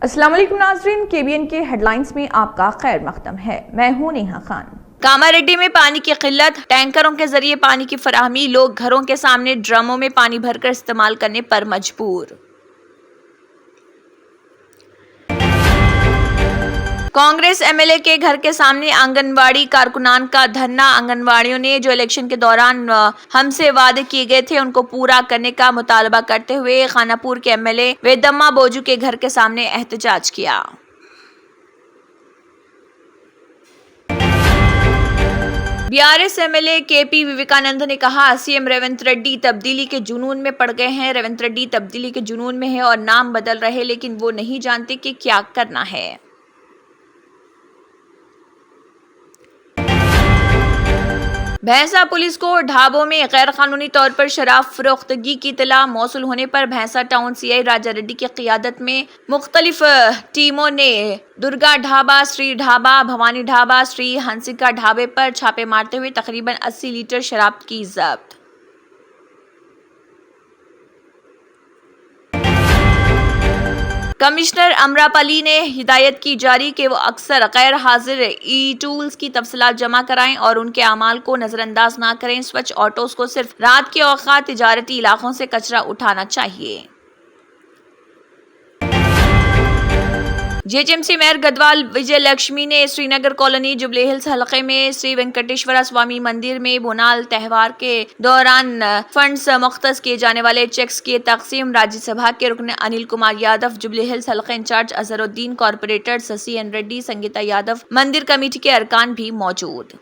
अस्सलाम वालेकुम नाज़रीन, केबीएन के हेडलाइंस में आपका खैर मकदम है। मैं हूं नेहा खान। कामारेड्डी में पानी की किल्लत, टैंकरों के जरिए पानी की फराहमी, लोग घरों के सामने ड्रमों में पानी भरकर इस्तेमाल करने पर मजबूर। कांग्रेस एमएलए के घर के सामने आंगनवाड़ी कारकुनान का धरना। आंगनवाड़ियों ने जो इलेक्शन के दौरान हमसे वादे किए गए थे उनको पूरा करने का मुतालबा करते हुए खानापुर के एमएलए वेदम्मा बोजू के घर के सामने एहतजाज किया। बीआरएस एमएलए केपी विवेकानंद ने कहा, सीएम रेवंत रेड्डी तब्दीली के जुनून में पड़ गए हैं। रेवंत रेड्डी तब्दीली के जुनून में है और नाम बदल रहे, लेकिन वो नहीं जानते कि क्या करना है। भैंसा पुलिस को ढाबों में गैर कानूनी तौर पर शराब फरोख्तगी की इत्तला मौसूल होने पर भैंसा टाउन सीआई राजा रेड्डी की क़ियादत में मुख्तलिफ टीमों ने दुर्गा ढाबा, श्री ढाबा, भवानी ढाबा, श्री हंसिका ढाबे पर छापे मारते हुए तकरीबन 80 लीटर शराब की जब्त। कमिश्नर अमरापली ने हिदायत की जारी कि वो अक्सर गैर हाजिर ई-टूल्स की तफसीलात जमा कराएं और उनके अमाल को नजरअंदाज ना करें। स्वच्छ ऑटोज को सिर्फ रात के औकात तिजारती इलाकों से कचरा उठाना चाहिए। जेएचएमसी मेयर गदवाल विजय लक्ष्मी ने श्रीनगर कॉलोनी जुबली हिल्स हलके में श्री वेंकटेश्वरा स्वामी मंदिर में बोनाल त्यौहार के दौरान फंड्स मुख्तस किए जाने वाले चेक्स की तकसीम। राज्यसभा के रुकन अनिल कुमार यादव, जुबली हिल्स हलके incharge Azharuddin, corporator Shashi N Reddy, Sangeeta Yadav, मंदिर कमेटी के अरकान भी मौजूद।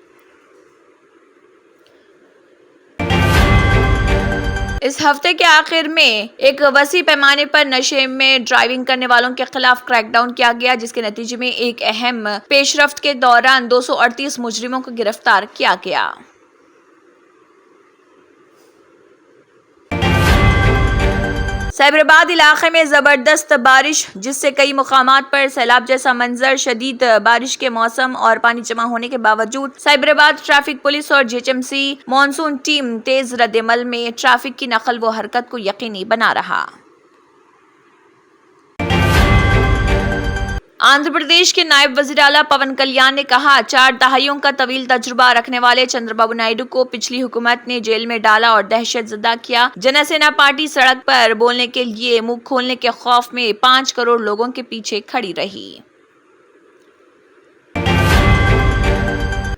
इस हफ्ते के आखिर में एक वसी पैमाने पर नशे में ड्राइविंग करने वालों के खिलाफ क्रैकडाउन किया गया, जिसके नतीजे में एक अहम पेशरफ्त के दौरान 238 मुजरिमों को गिरफ्तार किया गया। साइबराबाद इलाके में जबरदस्त बारिश, जिससे कई मुकामात पर सैलाब जैसा मंजर। शदीद बारिश के मौसम और पानी जमा होने के बावजूद साइबराबाद ट्रैफिक पुलिस और जेएचएमसी मॉनसून टीम तेज रद्देमल में ट्रैफिक की नकल व हरकत को यकीनी बना रहा। आंध्र प्रदेश के नायब वजीर आला पवन कल्याण ने कहा, 4 दहाइयों का तवील तजुर्बा रखने वाले चंद्रबाबू नायडू को पिछली हुकूमत ने जेल में डाला और दहशतजदा किया। जनसेना पार्टी सड़क पर बोलने के लिए मुंह खोलने के खौफ में 5 करोड़ लोगों के पीछे खड़ी रही।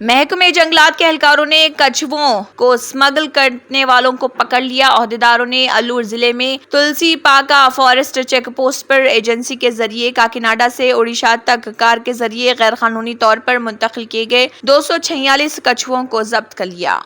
महकमे जंगलात के एहलकारों ने कछुओं को स्मगल करने वालों को पकड़ लिया। ओहदेदारों ने अल्लूर जिले में तुलसी पाका फॉरेस्ट चेक पोस्ट पर एजेंसी के जरिए काकीनाडा से उड़ीसा तक कार के जरिए गैर कानूनी तौर पर मुंतकिल किए गए 246 कछुओं को जब्त कर लिया।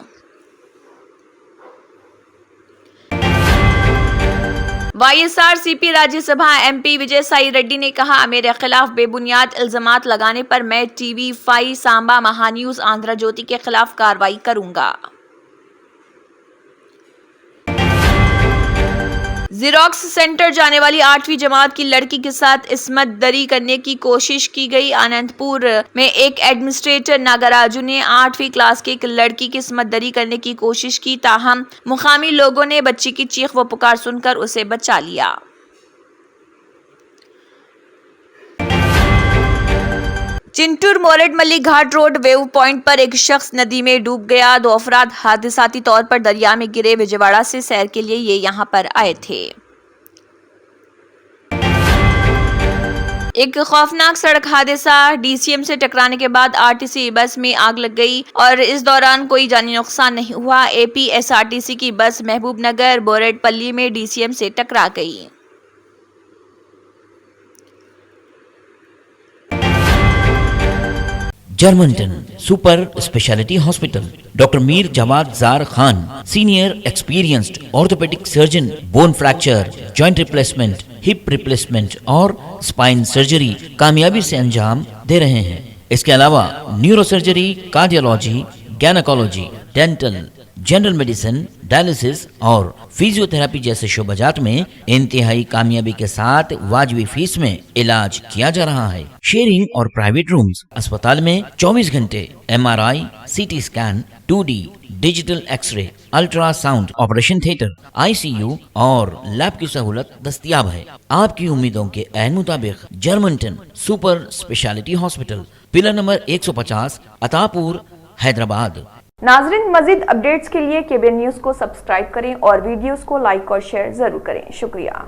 वाईएसआरसीपी राज्यसभा एमपी विजय साई रेड्डी ने कहा, मेरे खिलाफ बेबुनियाद इल्जामात लगाने पर मैं टीवी5 सांबा, महान्यूज, आंध्र ज्योति के खिलाफ कार्रवाई करूंगा। जीरोक्स सेंटर जाने वाली 8वीं जमात की लड़की के साथ इस्मत दरी करने की कोशिश की गई। अनंतपुर में एक एडमिनिस्ट्रेटर नागराजू ने 8वीं क्लास की एक लड़की की इस्मत दरी करने की कोशिश की, ताहम मुकामी लोगों ने बच्ची की चीख व पुकार सुनकर उसे बचा लिया। चिंटूर मोरेड मल्ली घाट रोड वेव पॉइंट पर एक शख्स नदी में डूब गया। 2 अफराद हादसाती तौर पर दरिया में गिरे। विजयवाड़ा से सैर के लिए ये यहां पर आए थे। एक खौफनाक सड़क हादसा, डीसीएम से टकराने के बाद आरटीसी बस में आग लग गई और इस दौरान कोई जानी नुकसान नहीं हुआ। एपीएसआरटीसी की बस महबूब नगर बोरेडपल्ली में डीसीएम से टकरा गई। Germanton super speciality hospital, doctor Mir Jawad Jar Khan, senior experienced orthopaedic surgeon, bone fracture, joint replacement, hip replacement और स्पाइन सर्जरी कामयाबी से अंजाम दे रहे हैं। इसके अलावा neuro surgery, cardiology, gynaecology, dental, general medicine, dialysis और फिजियोथेरेपी जैसे शोबाजात में इंतहाई कामयाबी के साथ वाजिबी फीस में इलाज किया जा रहा है। शेयरिंग और प्राइवेट रूम्स, अस्पताल में 24 घंटे MRI, CT scan, 2D digital x ray, ultrasound, operation theatre, ICU और लैब की सहूलत दस्तयाब है। आपकी उम्मीदों के ऐन मुताबिक Germanton super speciality hospital, pillar number 150, Attapur, Hyderabad. नाजरीन, मजीद अपडेट्स के लिए केबीएन न्यूज को सब्सक्राइब करें और वीडियोस को लाइक और शेयर जरूर करें। शुक्रिया।